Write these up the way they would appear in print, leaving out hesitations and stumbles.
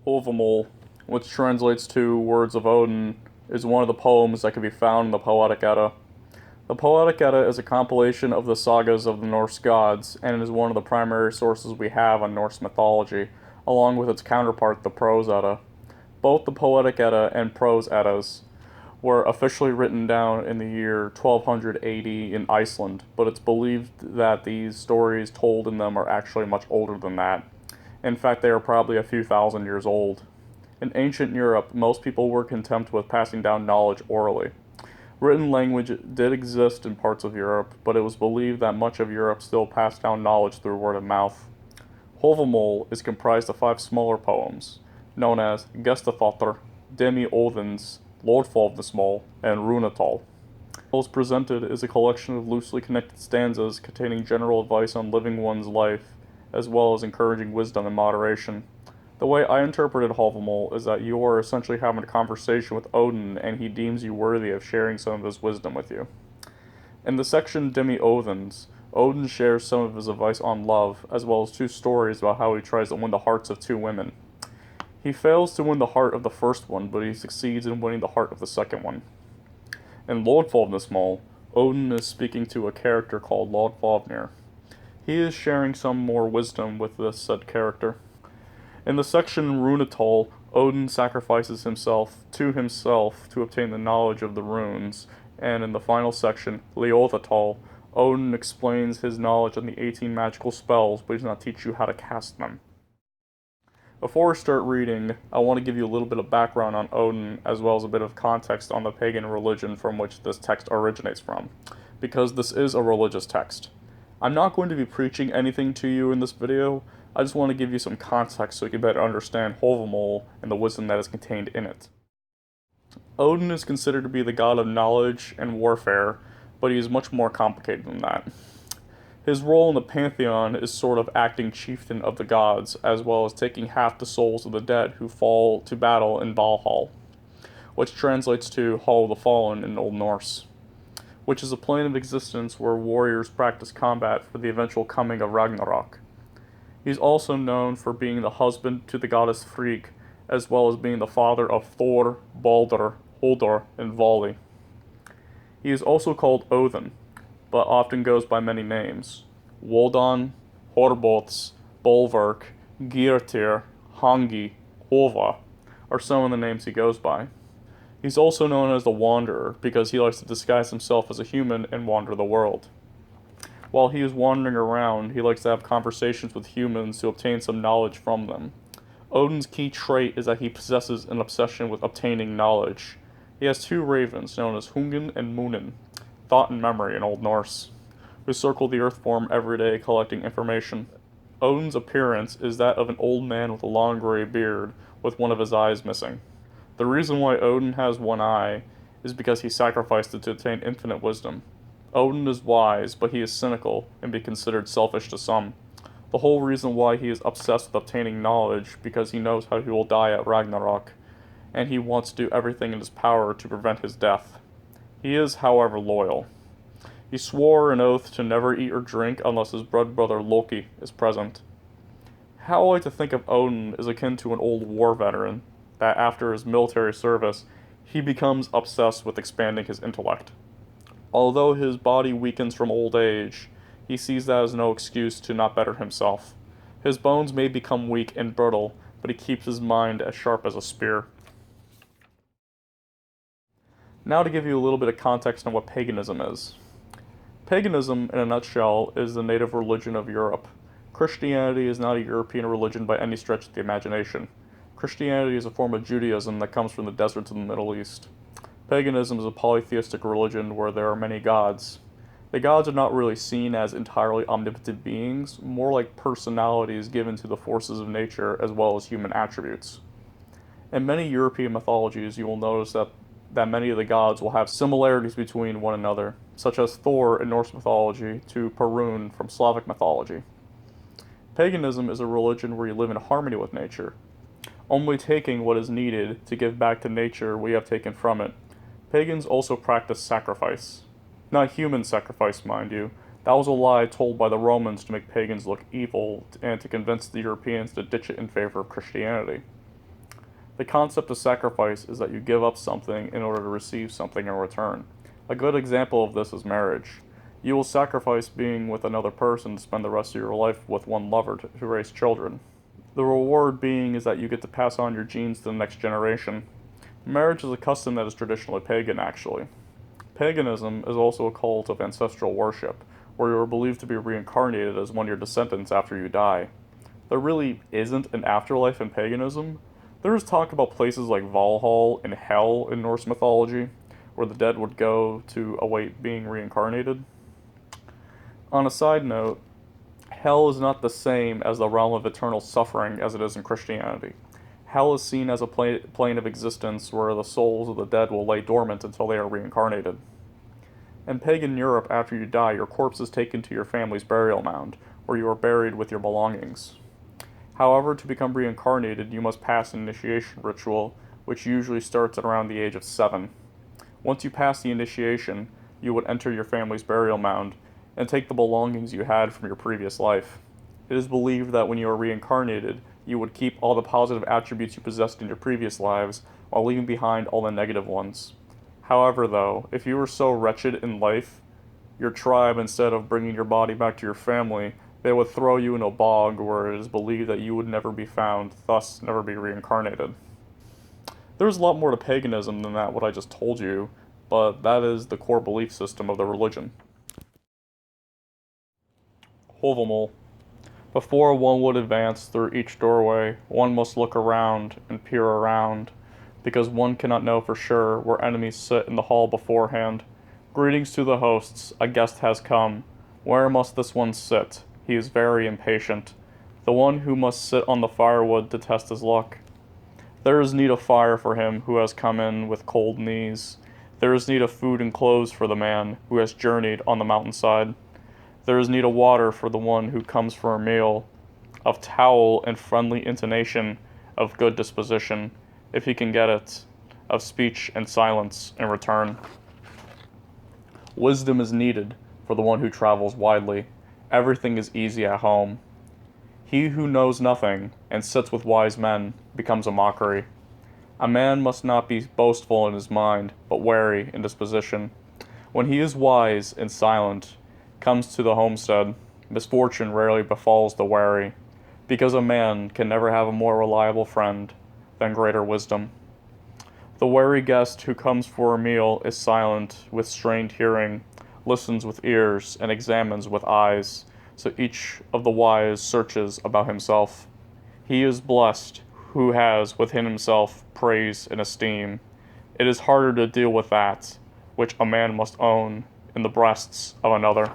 Hávamál, which translates to Words of Odin, is one of the poems that can be found in the Poetic Edda. The Poetic Edda is a compilation of the sagas of the Norse gods, and is one of the primary sources we have on Norse mythology, along with its counterpart, the Prose Edda. Both the Poetic Edda and Prose Eddas were officially written down in the year 1200 AD in Iceland, but it's believed that these stories told in them are actually much older than that. In fact, they are probably a few thousand years old. In ancient Europe, most people were content with passing down knowledge orally. Written language did exist in parts of Europe, but it was believed that much of Europe still passed down knowledge through word of mouth. Hávamál is comprised of 5 smaller poems, known as Gestafatr, Demi Odins, Loddfafnir, and Runatal. Most presented is a collection of loosely connected stanzas containing general advice on living one's life, as well as encouraging wisdom and moderation. The way I interpreted Hávamál is that you are essentially having a conversation with Odin, and he deems you worthy of sharing some of his wisdom with you. In the section Demi Odins, Odin shares some of his advice on love, as well as 2 stories about how he tries to win the hearts of 2 women. He fails to win the heart of the first one, but he succeeds in winning the heart of the second one. In Loddfafnir, Odin is speaking to a character called Loddfafnir. He is sharing some more wisdom with this said character. In the section Runatal, Odin sacrifices himself to obtain the knowledge of the runes, and in the final section, Leothatal, Odin explains his knowledge on the 18 magical spells, but he does not teach you how to cast them. Before we start reading, I want to give you a little bit of background on Odin, as well as a bit of context on the pagan religion from which this text originates from, because this is a religious text. I'm not going to be preaching anything to you in this video. I just want to give you some context so you can better understand Hávamál and the wisdom that is contained in it. Odin is considered to be the god of knowledge and warfare, but he is much more complicated than that. His role in the pantheon is sort of acting chieftain of the gods, as well as taking half the souls of the dead who fall to battle in Valhall, which translates to Hall of the Fallen in Old Norse, which is a plane of existence where warriors practice combat for the eventual coming of Ragnarok. He is also known for being the husband to the goddess Frigg, as well as being the father of Thor, Balder, Holdor, and Vali. He is also called Odin, but often goes by many names. Wodan, Horbots, Bolverk, Geirtir, Hangi, Hova are some of the names he goes by. He's also known as the Wanderer because he likes to disguise himself as a human and wander the world. While he is wandering around, he likes to have conversations with humans to obtain some knowledge from them. Odin's key trait is that he possesses an obsession with obtaining knowledge. He has 2 ravens, known as Hugin and Munin, thought and memory in Old Norse, who circle the earth form every day collecting information. Odin's appearance is that of an old man with a long gray beard, with one of his eyes missing. The reason why Odin has one eye is because he sacrificed it to attain infinite wisdom. Odin is wise, but he is cynical and be considered selfish to some. The whole reason why he is obsessed with obtaining knowledge because he knows how he will die at Ragnarok, and he wants to do everything in his power to prevent his death. He is, however, loyal. He swore an oath to never eat or drink unless his blood brother Loki is present. How I like to think of Odin is akin to an old war veteran, that after his military service, he becomes obsessed with expanding his intellect. Although his body weakens from old age, he sees that as no excuse to not better himself. His bones may become weak and brittle, but he keeps his mind as sharp as a spear. Now to give you a little bit of context on what paganism is. Paganism, in a nutshell, is the native religion of Europe. Christianity is not a European religion by any stretch of the imagination. Christianity is a form of Judaism that comes from the deserts of the Middle East. Paganism is a polytheistic religion where there are many gods. The gods are not really seen as entirely omnipotent beings, more like personalities given to the forces of nature as well as human attributes. In many European mythologies, you will notice that many of the gods will have similarities between one another, such as Thor in Norse mythology to Perun from Slavic mythology. Paganism is a religion where you live in harmony with nature, only taking what is needed to give back to nature what you have taken from it. Pagans also practice sacrifice. Not human sacrifice, mind you. That was a lie told by the Romans to make pagans look evil and to convince the Europeans to ditch it in favor of Christianity. The concept of sacrifice is that you give up something in order to receive something in return. A good example of this is marriage. You will sacrifice being with another person to spend the rest of your life with one lover to raise children. The reward being is that you get to pass on your genes to the next generation. Marriage is a custom that is traditionally pagan, actually. Paganism is also a cult of ancestral worship, where you are believed to be reincarnated as one of your descendants after you die. There really isn't an afterlife in paganism. There is talk about places like Valhall and Hell in Norse mythology, where the dead would go to await being reincarnated. On a side note, Hell is not the same as the realm of eternal suffering as it is in Christianity. Hell is seen as a plane of existence where the souls of the dead will lay dormant until they are reincarnated. In pagan Europe, after you die, your corpse is taken to your family's burial mound, where you are buried with your belongings. However, to become reincarnated, you must pass an initiation ritual, which usually starts at around the age of 7. Once you pass the initiation, you would enter your family's burial mound and take the belongings you had from your previous life. It is believed that when you are reincarnated, you would keep all the positive attributes you possessed in your previous lives, while leaving behind all the negative ones. However, though, if you were so wretched in life, your tribe, instead of bringing your body back to your family, they would throw you in a bog where it is believed that you would never be found, thus never be reincarnated. There's a lot more to paganism than that, what I just told you, but that is the core belief system of the religion. Hávamál. Before one would advance through each doorway, one must look around and peer around, because one cannot know for sure where enemies sit in the hall beforehand. Greetings to the hosts, a guest has come. Where must this one sit? He is very impatient. The one who must sit on the firewood to test his luck. There is need of fire for him who has come in with cold knees. There is need of food and clothes for the man who has journeyed on the mountainside. There is need of water for the one who comes for a meal, of towel and friendly intonation, of good disposition, if he can get it, of speech and silence in return. Wisdom is needed for the one who travels widely. Everything is easy at home. He who knows nothing and sits with wise men becomes a mockery. A man must not be boastful in his mind, but wary in disposition. When he is wise and silent, comes to the homestead, misfortune rarely befalls the wary, because a man can never have a more reliable friend than greater wisdom. The wary guest who comes for a meal is silent with strained hearing, listens with ears, and examines with eyes, so each of the wise searches about himself. He is blessed who has within himself praise and esteem. It is harder to deal with that which a man must own in the breasts of another.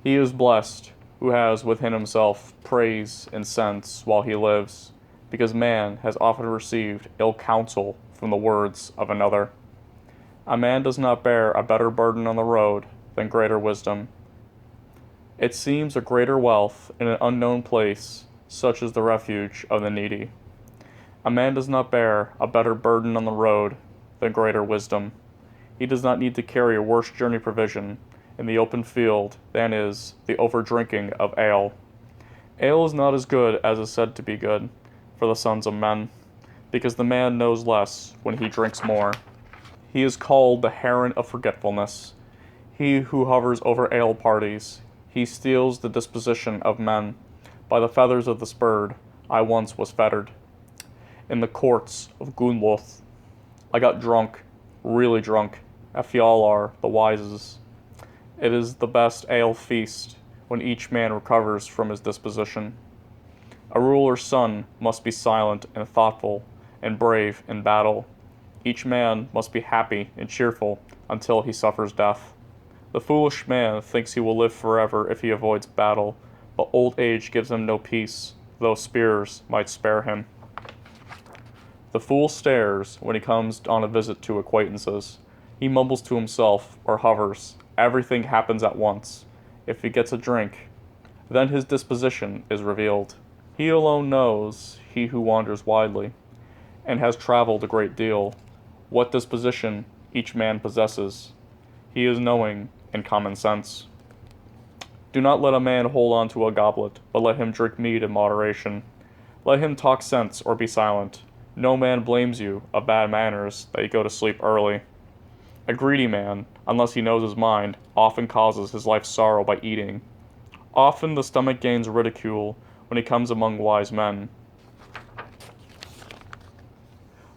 He is blessed who has within himself praise and sense while he lives, because man has often received ill counsel from the words of another. A man does not bear a better burden on the road than greater wisdom. It seems a greater wealth in an unknown place, such as the refuge of the needy. A man does not bear a better burden on the road than greater wisdom. He does not need to carry a worse journey provision in the open field than is the overdrinking of ale. Ale is not as good as is said to be good for the sons of men, because the man knows less when he drinks more. He is called the heron of forgetfulness, he who hovers over ale parties. He steals the disposition of men. By the feathers of this bird I once was fettered. In the courts of Gunnloth, I got drunk, really drunk, at Fjalar the Wise's. It is the best ale feast when each man recovers from his disposition. A ruler's son must be silent and thoughtful and brave in battle. Each man must be happy and cheerful until he suffers death. The foolish man thinks he will live forever if he avoids battle, but old age gives him no peace, though spears might spare him. The fool stares when he comes on a visit to acquaintances. He mumbles to himself or hovers. Everything happens at once. If he gets a drink, then his disposition is revealed. He alone knows, he who wanders widely, and has traveled a great deal, what disposition each man possesses. He is knowing in common sense. Do not let a man hold on to a goblet, but let him drink mead in moderation. Let him talk sense or be silent. No man blames you of bad manners that you go to sleep early. A greedy man, unless he knows his mind, often causes his life sorrow by eating. Often the stomach gains ridicule when he comes among wise men.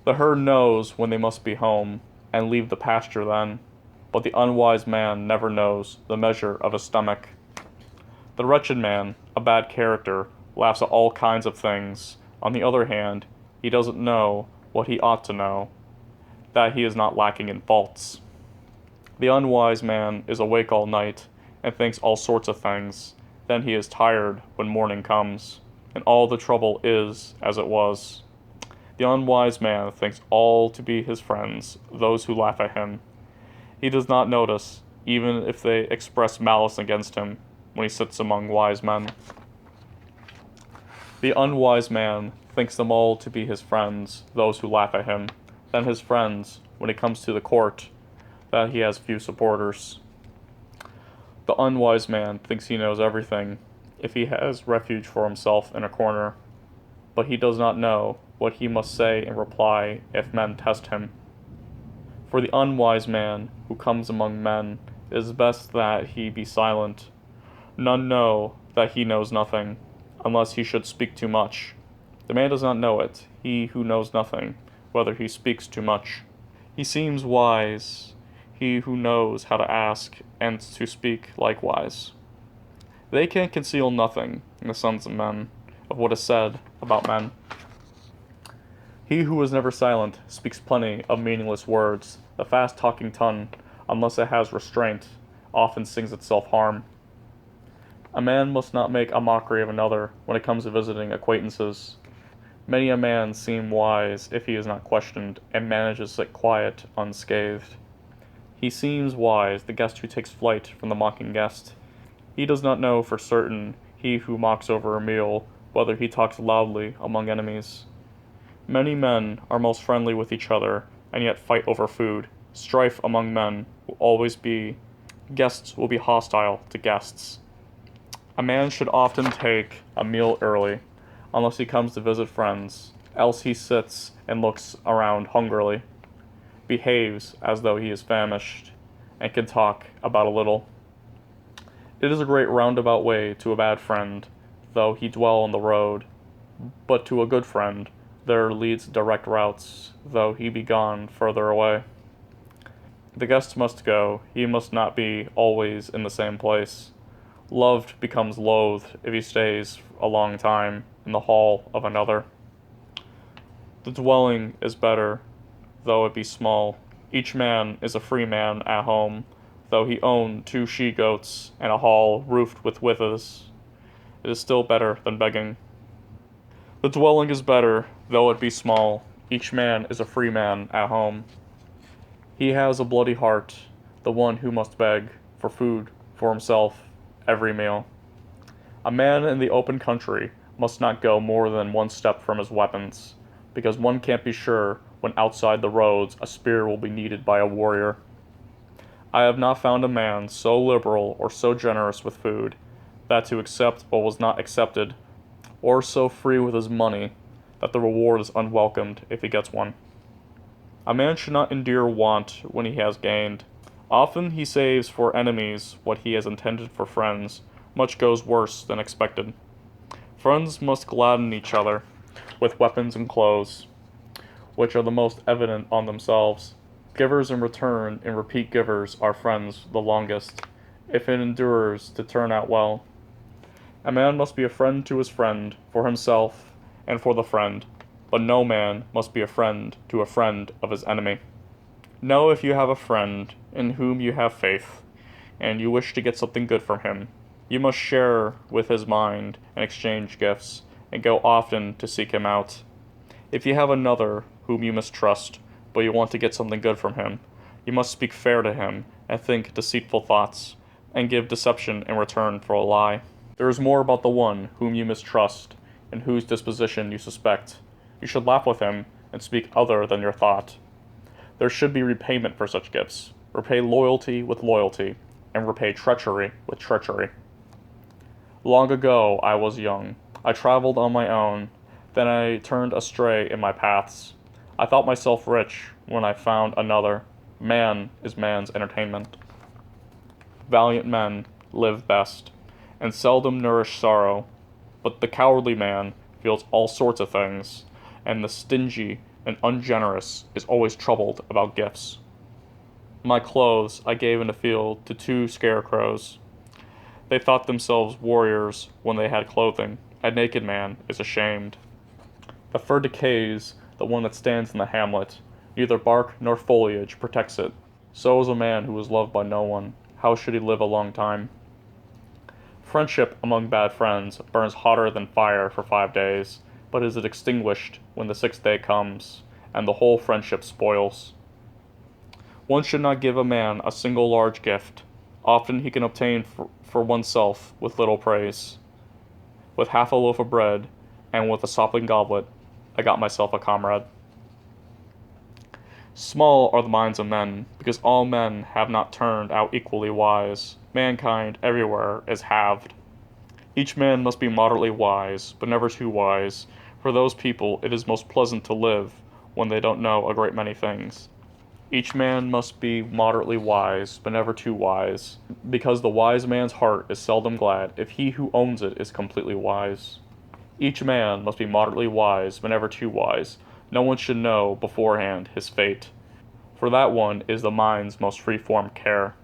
The herd knows when they must be home, and leave the pasture then, but the unwise man never knows the measure of his stomach. The wretched man, a bad character, laughs at all kinds of things. On the other hand, he doesn't know what he ought to know, that he is not lacking in faults. The unwise man is awake all night, and thinks all sorts of things. Then he is tired when morning comes, and all the trouble is as it was. The unwise man thinks all to be his friends, those who laugh at him. He does not notice, even if they express malice against him, when he sits among wise men. The unwise man thinks them all to be his friends, those who laugh at him. Then his friends, when he comes to the court, that he has few supporters. The unwise man thinks he knows everything, if he has refuge for himself in a corner, but he does not know what he must say in reply if men test him. For the unwise man who comes among men, it is best that he be silent. None know that he knows nothing, unless he should speak too much. The man does not know it, he who knows nothing, whether he speaks too much. He seems wise, he who knows how to ask and to speak likewise. They can conceal nothing, the sons of men, of what is said about men. He who is never silent speaks plenty of meaningless words. The fast-talking tongue, unless it has restraint, often sings itself harm. A man must not make a mockery of another when it comes to visiting acquaintances. Many a man seems wise if he is not questioned, and manages to sit quiet, unscathed. He seems wise, the guest who takes flight from the mocking guest. He does not know for certain, he who mocks over a meal, whether he talks loudly among enemies. Many men are most friendly with each other, and yet fight over food. Strife among men will always be. Guests will be hostile to guests. A man should often take a meal early, unless he comes to visit friends, else he sits and looks around hungrily, behaves as though he is famished, and can talk about a little. It is a great roundabout way to a bad friend, though he dwell on the road, but to a good friend there leads direct routes, though he be gone further away. The guest must go, he must not be always in the same place. Loved becomes loathed if he stays a long time in the hall of another. The dwelling is better, though it be small. Each man is a free man at home, though he own 2 she-goats and a hall roofed with withes. It is still better than begging. The dwelling is better, though it be small. Each man is a free man at home. He has a bloody heart, the one who must beg for food for himself every meal. A man in the open country must not go more than 1 step from his weapons, because one can't be sure when outside the roads a spear will be needed by a warrior. I have not found a man so liberal or so generous with food, that to accept what was not accepted, or so free with his money, that the reward is unwelcomed if he gets one. A man should not endure want when he has gained. Often he saves for enemies what he has intended for friends. Much goes worse than expected. Friends must gladden each other with weapons and clothes, which are the most evident on themselves. Givers in return and repeat givers are friends the longest, if it endures to turn out well. A man must be a friend to his friend, for himself and for the friend, but no man must be a friend to a friend of his enemy. Know if you have a friend in whom you have faith, and you wish to get something good from him, you must share with his mind and exchange gifts, and go often to seek him out. If you have another whom you mistrust, but you want to get something good from him, you must speak fair to him, and think deceitful thoughts, and give deception in return for a lie. There is more about the one whom you mistrust, and whose disposition you suspect. You should laugh with him, and speak other than your thought. There should be repayment for such gifts. Repay loyalty with loyalty, and repay treachery with treachery. Long ago I was young. I traveled on my own. Then I turned astray in my paths. I thought myself rich when I found another. Man is man's entertainment. Valiant men live best, and seldom nourish sorrow, but the cowardly man feels all sorts of things, and the stingy and ungenerous is always troubled about gifts. My clothes I gave in the field to 2 scarecrows. They thought themselves warriors when they had clothing. A naked man is ashamed. The fir decays, the one that stands in the hamlet. Neither bark nor foliage protects it. So is a man who is loved by no one. How should he live a long time? Friendship among bad friends burns hotter than fire for 5 days, but is extinguished when the 6th day comes, and the whole friendship spoils. One should not give a man a single large gift. Often he can obtain for oneself with little praise. With half a loaf of bread, and with a sopping goblet, I got myself a comrade. Small are the minds of men, because all men have not turned out equally wise. Mankind everywhere is halved. Each man must be moderately wise, but never too wise. For those people it is most pleasant to live when they don't know a great many things. Each man must be moderately wise, but never too wise, because the wise man's heart is seldom glad if he who owns it is completely wise. Each man must be moderately wise, but never too wise. No one should know beforehand his fate, for that one is the mind's most free-form care.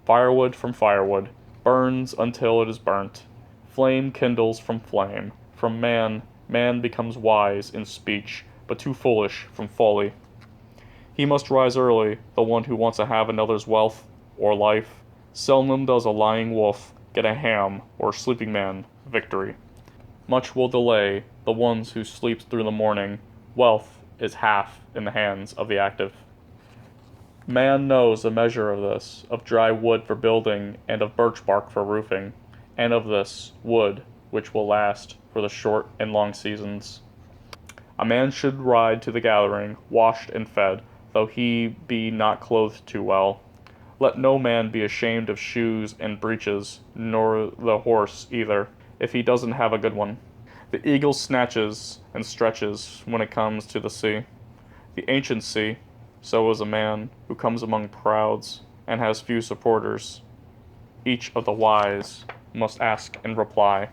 Firewood from firewood burns until it is burnt. Flame kindles from flame. From man, man becomes wise in speech, but too foolish from folly. He must rise early, the one who wants to have another's wealth or life. Seldom does a lying wolf get a ham or a sleeping man victory. Much will delay the ones who sleep through the morning. Wealth is half in the hands of the active. Man knows the measure of this, of dry wood for building, and of birch bark for roofing, and of this wood which will last for the short and long seasons. A man should ride to the gathering, washed and fed, though he be not clothed too well. Let no man be ashamed of shoes and breeches, nor the horse either, if he doesn't have a good one. The eagle snatches and stretches when it comes to the sea. The ancient sea, so is a man who comes among crowds and has few supporters. Each of the wise must ask and reply.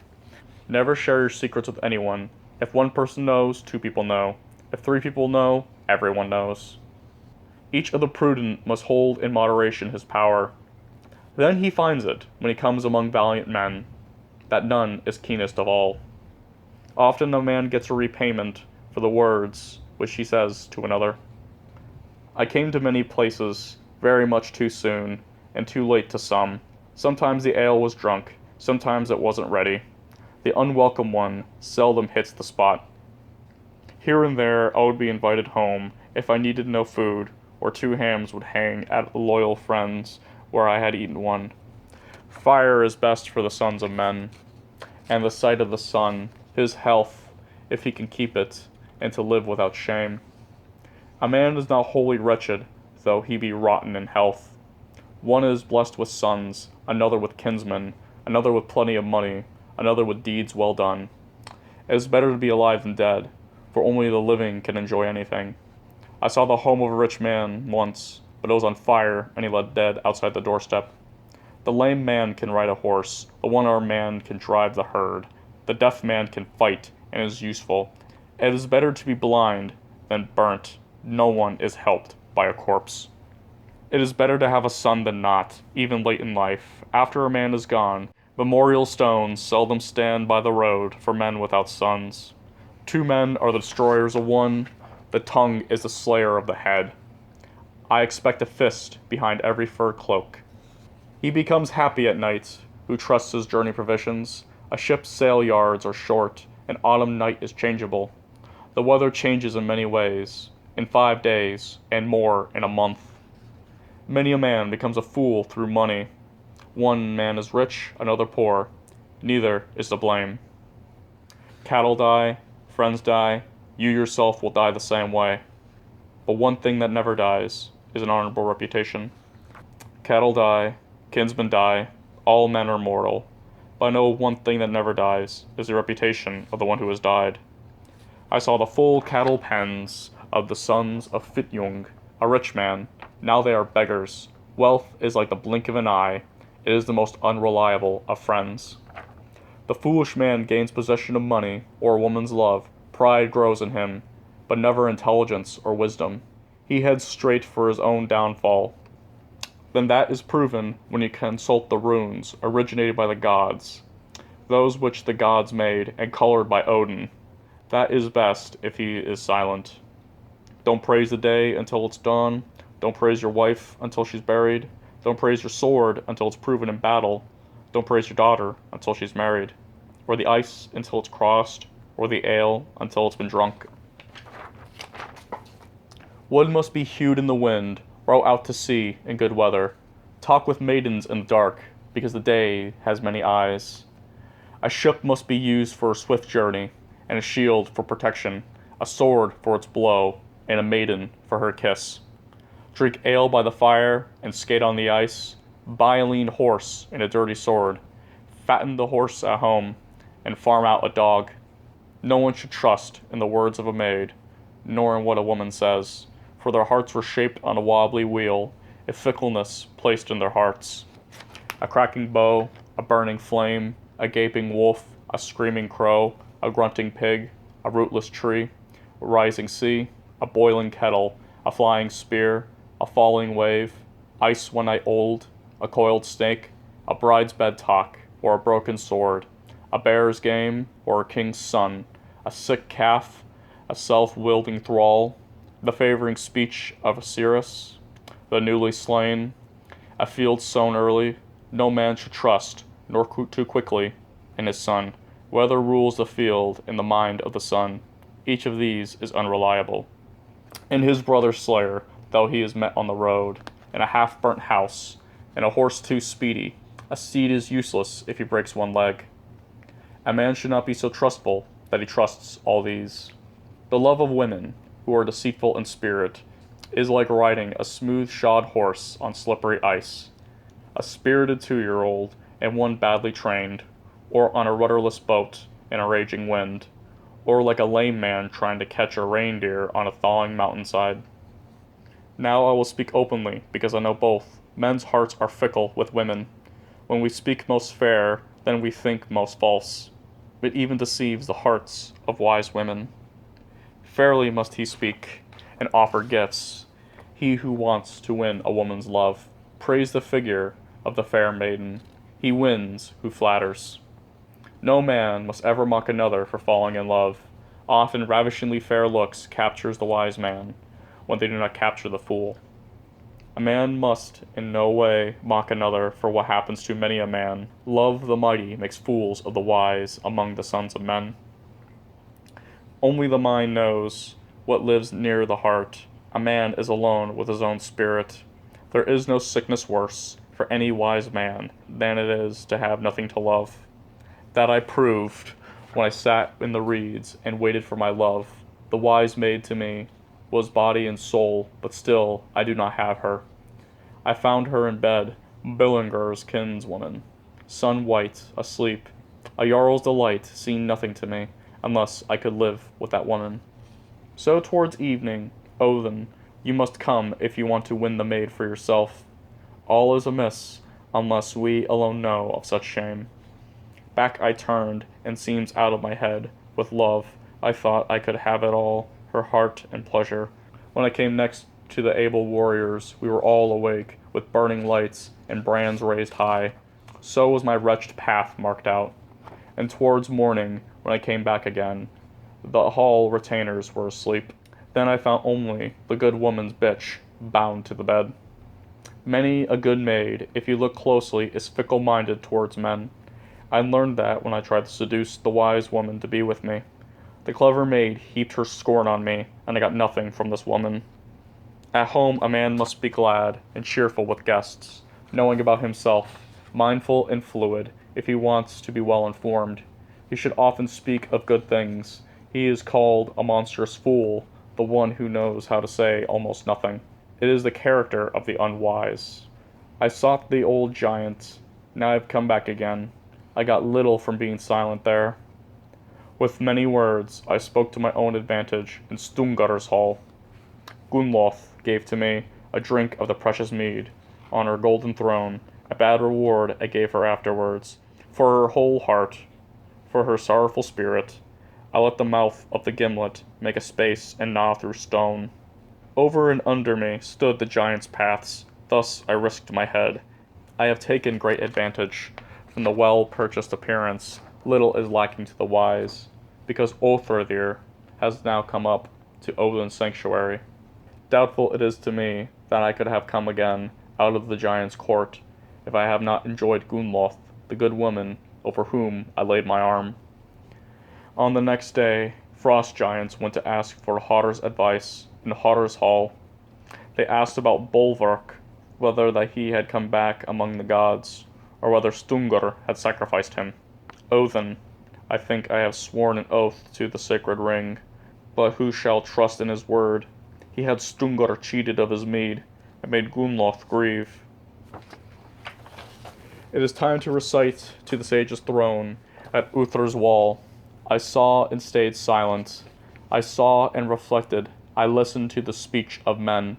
Never share your secrets with anyone. If one person knows, 2 people know. If 3 people know, everyone knows. Each of the prudent must hold in moderation his power. Then he finds it, when he comes among valiant men, that none is keenest of all. Often a man gets a repayment for the words which he says to another. I came to many places very much too soon, and too late to some. Sometimes the ale was drunk, sometimes it wasn't ready. The unwelcome one seldom hits the spot. Here and there I would be invited home if I needed no food, or 2 hams would hang at a loyal friend's where I had eaten one. Fire is best for the sons of men, and the sight of the sun, his health, if he can keep it, and to live without shame. A man is not wholly wretched, though he be rotten in health. One is blessed with sons, another with kinsmen, another with plenty of money, another with deeds well done. It is better to be alive than dead, for only the living can enjoy anything. I saw the home of a rich man once, but it was on fire, and he lay dead outside the doorstep. The lame man can ride a horse, the one-armed man can drive the herd, the deaf man can fight, and is useful. It is better to be blind than burnt. No one is helped by a corpse. It is better to have a son than not, even late in life. After a man is gone, memorial stones seldom stand by the road for men without sons. 2 men are the destroyers of one. The tongue is the slayer of the head. I expect a fist behind every fur cloak. He becomes happy at night, who trusts his journey provisions. A ship's sail yards are short, an autumn night is changeable. The weather changes in many ways, in 5 days, and more in a month. Many a man becomes a fool through money. One man is rich, another poor. Neither is to blame. Cattle die, friends die, you yourself will die the same way. But one thing that never dies is an honorable reputation. Cattle die, kinsmen die, all men are mortal. But I know one thing that never dies is the reputation of the one who has died. I saw the full cattle pens of the sons of Fitjung, a rich man. Now they are beggars. Wealth is like the blink of an eye. It is the most unreliable of friends. The foolish man gains possession of money or a woman's love. Pride grows in him, but never intelligence or wisdom. He heads straight for his own downfall. Then that is proven when you consult the runes originated by the gods, those which the gods made and colored by Odin. That is best if he is silent. Don't praise the day until it's dawn. Don't praise your wife until she's buried. Don't praise your sword until it's proven in battle. Don't praise your daughter until she's married. Or the ice until it's crossed. Or the ale until it's been drunk. Wood must be hewed in the wind. Row out to sea in good weather. Talk with maidens in the dark, because the day has many eyes. A ship must be used for a swift journey, and a shield for protection, a sword for its blow, and a maiden for her kiss. Drink ale by the fire and skate on the ice. Buy a lean horse and a dirty sword. Fatten the horse at home and farm out a dog. No one should trust in the words of a maid, nor in what a woman says, for their hearts were shaped on a wobbly wheel, a fickleness placed in their hearts. A cracking bow, a burning flame, a gaping wolf, a screaming crow, a grunting pig, a rootless tree, a rising sea, a boiling kettle, a flying spear, a falling wave, ice one night old, a coiled snake, a bride's bed talk, or a broken sword, a bear's game, or a king's son, a sick calf, a self-wielding thrall, the favoring speech of a seeress, the newly slain, a field sown early, no man should trust, nor too quickly, in his son. Weather rules the field in the mind of the sun. Each of these is unreliable. In his brother's slayer, though he is met on the road, in a half-burnt house, in a horse too speedy, a steed is useless if he breaks one leg. A man should not be so trustful that he trusts all these. The love of women, who are deceitful in spirit, is like riding a smooth-shod horse on slippery ice. A spirited 2-year-old and one badly trained, or on a rudderless boat in a raging wind, or like a lame man trying to catch a reindeer on a thawing mountainside. Now I will speak openly, because I know both. Men's hearts are fickle with women. When we speak most fair, then we think most false. It even deceives the hearts of wise women. Fairly must he speak, and offer gifts, he who wants to win a woman's love. Praise the figure of the fair maiden. He wins who flatters. No man must ever mock another for falling in love. Often ravishingly fair looks captures the wise man, when they do not capture the fool. A man must in no way mock another for what happens to many a man. Love the mighty makes fools of the wise among the sons of men. Only the mind knows what lives near the heart. A man is alone with his own spirit. There is no sickness worse for any wise man than it is to have nothing to love. That I proved when I sat in the reeds and waited for my love. The wise maid to me was body and soul, but still I do not have her. I found her in bed, Billinger's kinswoman, sun white, asleep. A Jarl's delight seemed nothing to me, unless I could live with that woman. So towards evening, Odin, you must come if you want to win the maid for yourself. All is amiss, unless we alone know of such shame. Back I turned, and seems out of my head. With love, I thought I could have it all, her heart and pleasure. When I came next to the able warriors, we were all awake, with burning lights and brands raised high. So was my wretched path marked out. And towards morning, when I came back again, the hall retainers were asleep. Then I found only the good woman's bitch, bound to the bed. Many a good maid, if you look closely, is fickle-minded towards men. I learned that when I tried to seduce the wise woman to be with me. The clever maid heaped her scorn on me, and I got nothing from this woman. At home a man must be glad and cheerful with guests, knowing about himself, mindful and fluid, if he wants to be well informed. He should often speak of good things. He is called a monstrous fool, the one who knows how to say almost nothing. It is the character of the unwise. I sought the old giant. Now I've come back again. I got little from being silent there. With many words I spoke to my own advantage in Stungar's hall. Gunnloth gave to me a drink of the precious mead on her golden throne, a bad reward I gave her afterwards. For her whole heart, for her sorrowful spirit, I let the mouth of the gimlet make a space and gnaw through stone. Over and under me stood the giants' paths, thus I risked my head. I have taken great advantage from the well-purchased appearance, little is lacking to the wise, because Odin has now come up to Odin's sanctuary. Doubtful it is to me that I could have come again out of the giant's court, if I have not enjoyed Gunnloth, the good woman, over whom I laid my arm. On the next day, frost giants went to ask for Hotar's advice in Hotar's hall. They asked about Bolverk, whether that he had come back among the gods, or whether Stungar had sacrificed him. Odin, I think I have sworn an oath to the sacred ring, but who shall trust in his word? He had Stungar cheated of his mead, and made Gunnloth grieve. It is time to recite to the sage's throne at Uther's wall. I saw and stayed silent. I saw and reflected. I listened to the speech of men.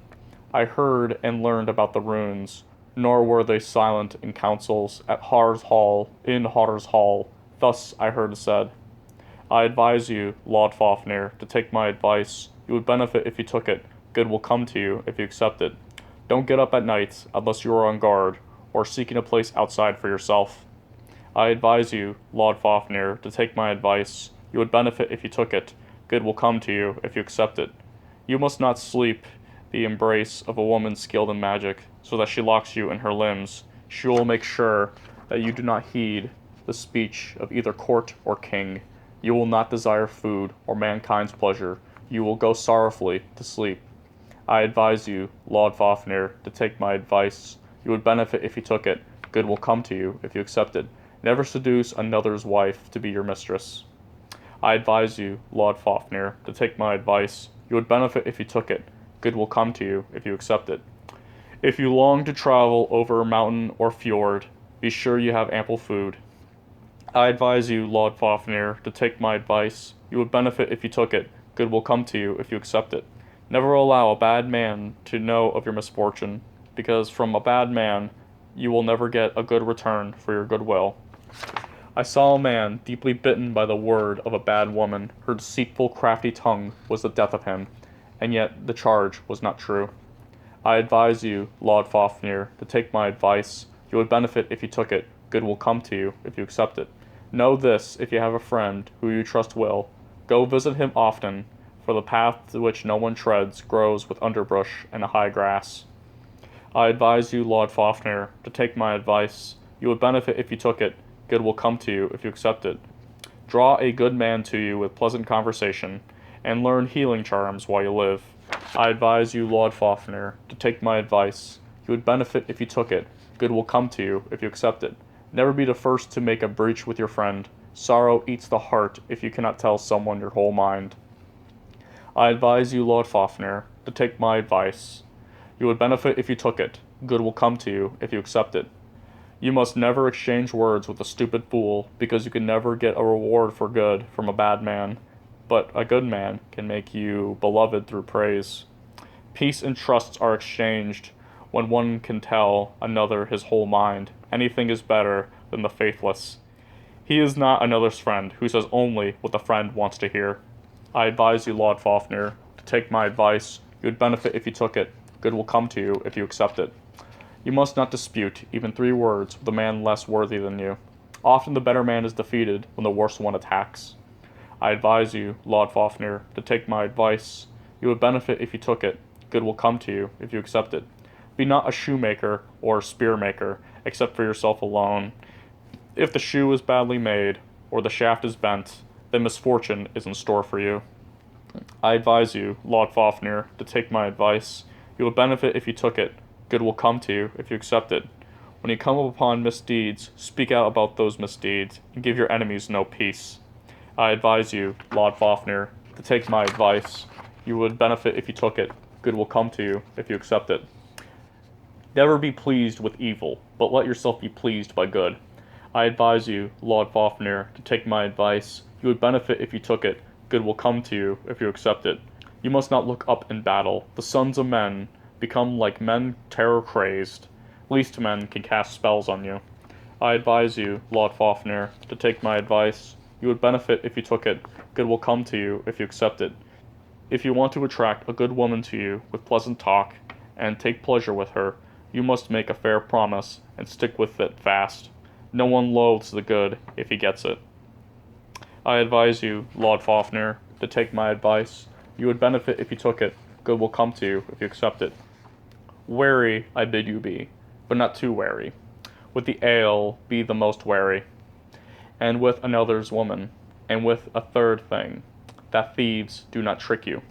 I heard and learned about the runes, nor were they silent in councils at Har's hall, in Har's hall. Thus I heard said, I advise you, Loddfafnir, to take my advice. You would benefit if you took it. Good will come to you if you accept it. Don't get up at night unless you are on guard, or seeking a place outside for yourself. I advise you, Loddfafnir, to take my advice. You would benefit if you took it. Good will come to you if you accept it. You must not sleep the embrace of a woman skilled in magic, so that she locks you in her limbs. She will make sure that you do not heed the speech of either court or king. You will not desire food or mankind's pleasure. You will go sorrowfully to sleep. I advise you, Loddfafnir, to take my advice. You would benefit if you took it. Good will come to you if you accept it. Never seduce another's wife to be your mistress. I advise you, Loddfafnir, to take my advice. You would benefit if you took it. Good will come to you if you accept it. If you long to travel over a mountain or fjord, be sure you have ample food. I advise you, Loddfafnir, to take my advice. You would benefit if you took it. Good will come to you if you accept it. Never allow a bad man to know of your misfortune, because from a bad man you will never get a good return for your goodwill. I saw a man deeply bitten by the word of a bad woman. Her deceitful, crafty tongue was the death of him, and yet the charge was not true. I advise you, Loddfafnir, to take my advice. You would benefit if you took it. Good will come to you if you accept it. Know this, if you have a friend who you trust will. Go visit him often, for the path to which no one treads grows with underbrush and high grass. I advise you, Loddfafnir, to take my advice. You would benefit if you took it. Good will come to you if you accept it. Draw a good man to you with pleasant conversation, and learn healing charms while you live. I advise you, Loddfafnir, to take my advice. You would benefit if you took it. Good will come to you if you accept it. Never be the first to make a breach with your friend. Sorrow eats the heart if you cannot tell someone your whole mind. I advise you, Loddfafnir, to take my advice. You would benefit if you took it. Good will come to you if you accept it. You must never exchange words with a stupid fool, because you can never get a reward for good from a bad man, but a good man can make you beloved through praise. Peace and trusts are exchanged when one can tell another his whole mind. Anything is better than the faithless. He is not another's friend who says only what the friend wants to hear. I advise you, Loddfafnir, to take my advice. You would benefit if you took it. Good will come to you if you accept it. You must not dispute even 3 words with a man less worthy than you. Often the better man is defeated when the worse one attacks. I advise you, Loddfafnir, to take my advice. You would benefit if you took it. Good will come to you if you accept it. Be not a shoemaker or a spearmaker, except for yourself alone. If the shoe is badly made, or the shaft is bent, then misfortune is in store for you. I advise you, Loddfafnir, to take my advice. You will benefit if you took it. Good will come to you if you accept it. When you come upon misdeeds, speak out about those misdeeds, and give your enemies no peace. I advise you, Loddfafnir, to take my advice. You would benefit if you took it. Good will come to you if you accept it. Never be pleased with evil, but let yourself be pleased by good. I advise you, Loddfafnir, to take my advice. You would benefit if you took it. Good will come to you if you accept it. You must not look up in battle. The sons of men become like men terror-crazed. Least men can cast spells on you. I advise you, Loddfafnir, to take my advice. You would benefit if you took it. Good will come to you if you accept it. If you want to attract a good woman to you with pleasant talk, and take pleasure with her, you must make a fair promise, and stick with it fast. No one loathes the good if he gets it. I advise you, Loddfafnir, to take my advice. You would benefit if you took it. Good will come to you if you accept it. Wary I bid you be, but not too wary. With the ale be the most wary, and with another's woman, and with a third thing, that thieves do not trick you.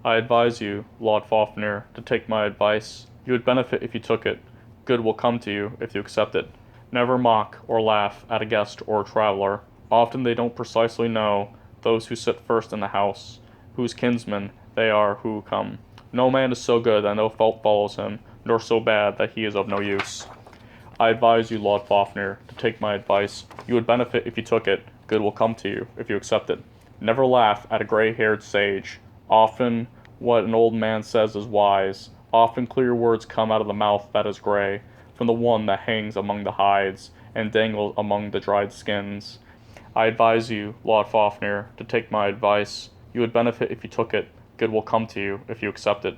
I advise you, Loddfafnir, to take my advice. You would benefit if you took it. Good will come to you if you accept it. Never mock or laugh at a guest or a traveler. Often they don't precisely know, those who sit first in the house, whose kinsmen they are who come. No man is so good that no fault follows him, nor so bad that he is of no use. I advise you, Loddfafnir, to take my advice. You would benefit if you took it. Good will come to you if you accept it. Never laugh at a gray-haired sage. Often what an old man says is wise. Often clear words come out of the mouth that is gray, from the one that hangs among the hides and dangles among the dried skins. I advise you, Loddfafnir, to take my advice. You would benefit if you took it. Good will come to you if you accept it.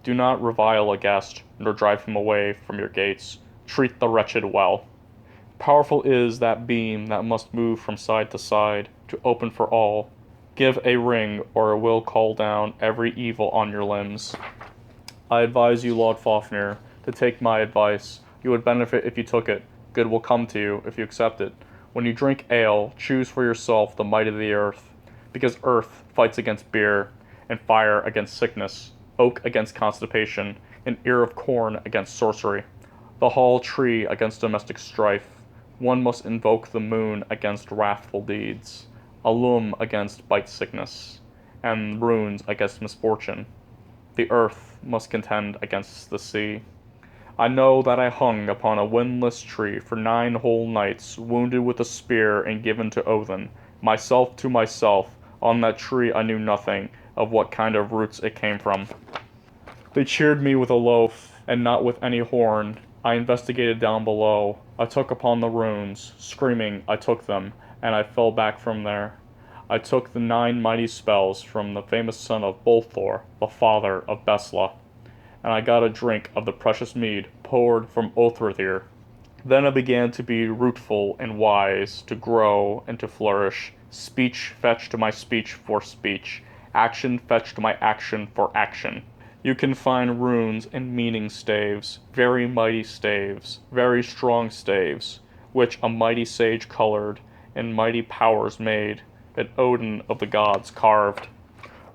Do not revile a guest, nor drive him away from your gates. Treat the wretched well. Powerful is that beam that must move from side to side, to open for all. Give a ring, or it will call down every evil on your limbs. I advise you, Loddfafnir, to take my advice. You would benefit if you took it. Good will come to you if you accept it. When you drink ale, choose for yourself the might of the earth, because earth fights against beer, and fire against sickness, oak against constipation, and ear of corn against sorcery, the hall tree against domestic strife. One must invoke the moon against wrathful deeds, a loom against bite sickness, and runes against misfortune. The earth must contend against the sea. I know that I hung upon a windless tree for 9 whole nights, wounded with a spear and given to Odin. Myself to myself, on that tree I knew nothing of what kind of roots it came from. They cheered me with a loaf, and not with any horn. I investigated down below. I took upon the runes. Screaming, I took them, and I fell back from there. I took the 9 mighty spells from the famous son of Bolthor, the father of Besla, and I got a drink of the precious mead poured from Othrathir. Then I began to be rootful and wise, to grow and to flourish. Speech fetched my speech for speech. Action fetched my action for action. You can find runes and meaning staves, very mighty staves, very strong staves, which a mighty sage colored, and mighty powers made, that Odin of the gods carved.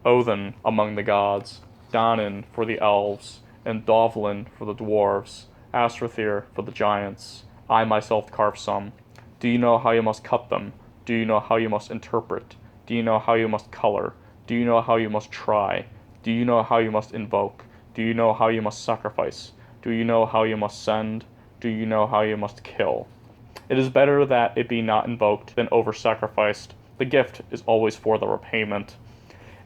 Odin among the gods, Danin for the elves, and Dovlin for the dwarves, Astrathir for the giants. I myself carved some. Do you know how you must cut them? Do you know how you must interpret? Do you know how you must color? Do you know how you must try? Do you know how you must invoke? Do you know how you must sacrifice? Do you know how you must send? Do you know how you must kill? It is better that it be not invoked than over-sacrificed. The gift is always for the repayment.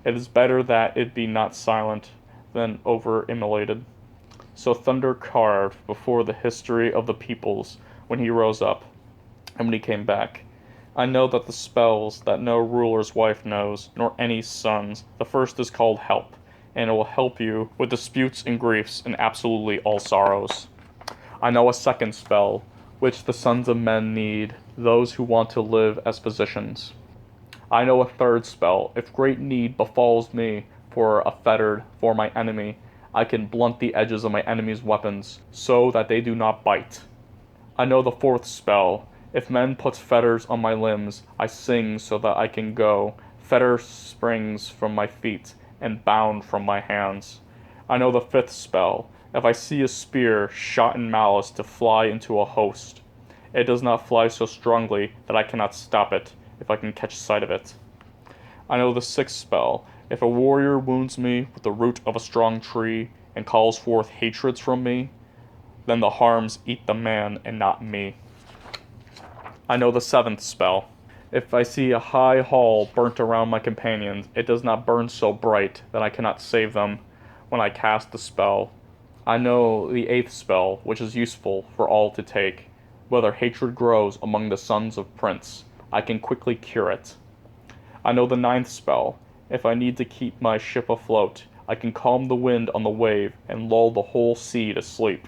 It is better that it be not silent than over-immolated. So thunder carved before the history of the peoples when he rose up, and when he came back. I know that the spells that no ruler's wife knows, nor any son's. The first is called help, and it will help you with disputes and griefs and absolutely all sorrows. I know a second spell, which the sons of men need, those who want to live as physicians. I know a third spell. If great need befalls me for my enemy, I can blunt the edges of my enemy's weapons, so that they do not bite. I know the fourth spell. If men put fetters on my limbs, I sing so that I can go. Fetter springs from my feet, and bound from my hands. I know the fifth spell. If I see a spear shot in malice to fly into a host, it does not fly so strongly that I cannot stop it, if I can catch sight of it. I know the sixth spell. If a warrior wounds me with the root of a strong tree, and calls forth hatreds from me, then the harms eat the man and not me. I know the seventh spell. If I see a high hall burnt around my companions, it does not burn so bright that I cannot save them when I cast the spell. I know the 8th spell, which is useful for all to take. Whether hatred grows among the sons of prince, I can quickly cure it. I know the 9th spell. If I need to keep my ship afloat, I can calm the wind on the wave and lull the whole sea to sleep.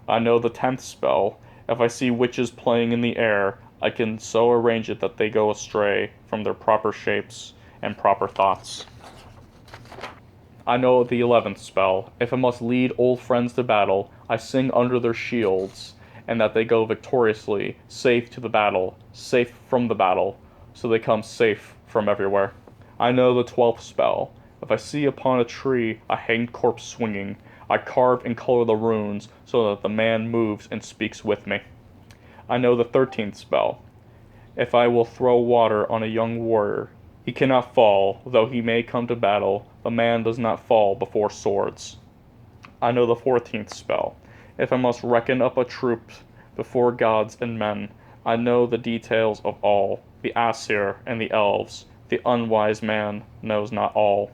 I know the 10th spell. If I see witches playing in the air, I can so arrange it that they go astray from their proper shapes and proper thoughts. I know the 11th spell. If I must lead old friends to battle, I sing under their shields, and that they go victoriously, safe to the battle, safe from the battle, so they come safe from everywhere. I know the 12th spell. If I see upon a tree a hanged corpse swinging, I carve and color the runes so that the man moves and speaks with me. I know the 13th spell. If I will throw water on a young warrior, he cannot fall, though he may come to battle. The man does not fall before swords. I know the 14th spell. If I must reckon up a troop before gods and men, I know the details of all, the Aesir and the elves. The unwise man knows not all.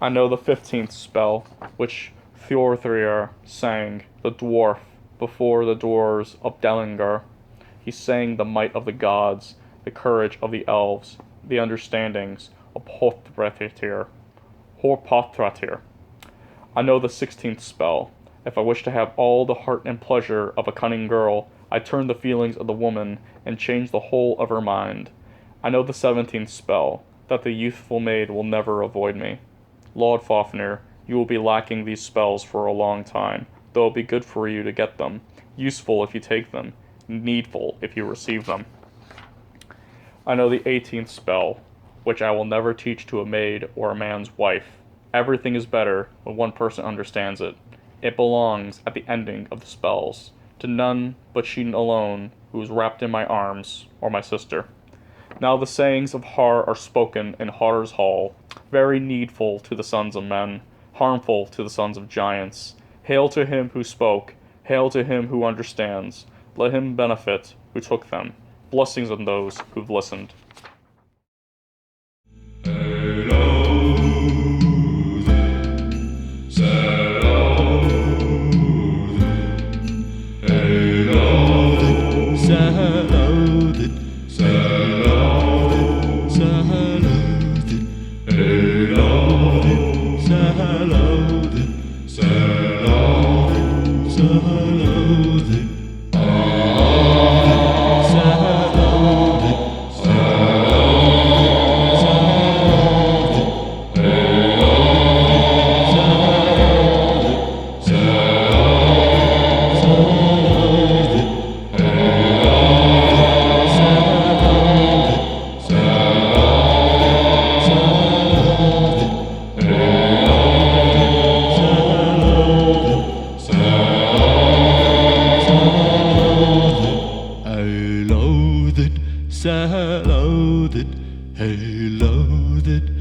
I know the 15th spell, which Fjorthrir sang, the dwarf, before the doors of Delingar. He sang the might of the gods, the courage of the elves, the understandings of Horpathir. I know the 16th spell. If I wish to have all the heart and pleasure of a cunning girl, I turn the feelings of the woman and change the whole of her mind. I know the 17th spell, that the youthful maid will never avoid me. Loddfafnir, you will be lacking these spells for a long time, though it will be good for you to get them, useful if you take them, needful if you receive them. I know the 18th spell, which I will never teach to a maid or a man's wife. Everything is better when one person understands it. It belongs at the ending of the spells, to none but she alone who is wrapped in my arms, or my sister. Now the sayings of Har are spoken in Har's hall, very needful to the sons of men, harmful to the sons of giants. Hail to him who spoke, hail to him who understands. Let him benefit who took them. Blessings on those who've listened. Hey, loathed, hey, loathed,